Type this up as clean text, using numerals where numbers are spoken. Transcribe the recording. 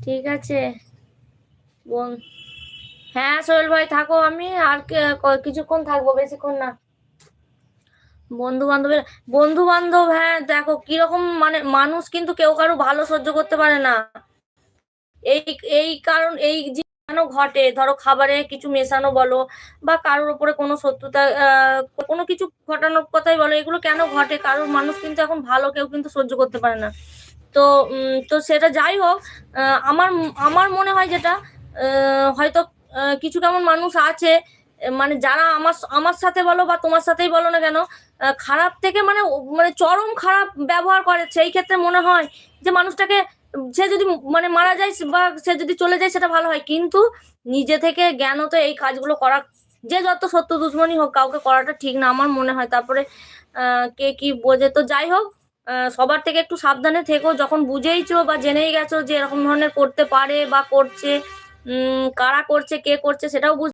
ঠিক আছে বোন। হ্যাঁ সোহেল ভাই থাকো, আমি আর কিছুক্ষণ থাকবো, বেশিক্ষণ না। বন্ধু বান্ধবের, বন্ধু বান্ধব, হ্যাঁ দেখো কিরকম, মানে মানুষ কিন্তু কেউ কারো ভালো সহ্য করতে পারে না। এই এই কারণ এই যে কেন ঘটে, ধরো খাবারে কিছু মেশানো বলো, বা কারোর উপরে কোনো শত্রুতা, কোনো কিছু ঘটানোর কথাই বলো, এগুলো কেন ঘটে? কারোর মানুষ কিন্তু এখন ভালো কেউ কিন্তু সহ্য করতে পারে না। তো তো সেটা যাই হোক, আমার আমার মনে হয় যেটা, হয়তো কিছু কেমন মানুষ আছে, মানে যারা আমার আমার সাথে বলো বা তোমার সাথেই বলো না কেন, খারাপ থেকে মানে মানে চরম খারাপ ব্যবহার করে, সেই ক্ষেত্রে মনে হয় যে মানুষটাকে, সে যদি মানে মারা যায় বা সে যদি চলে যায় সেটা ভালো হয়, কিন্তু নিজে থেকে জ্ঞানত এই কাজগুলো করা, যে যত সত্য দুশ্মনী হোক, কাউকে করাটা ঠিক না আমার মনে হয়। তারপরে কে কি বোঝে, তো যাই হোক, সবার থেকে একটু সাবধানে থেকো, যখন বুঝেইছো বা জেনেই গেছো যে এরকম ধরনের করতে পারে বা করছে, কারা করছে কে করছে সেটাও বুঝ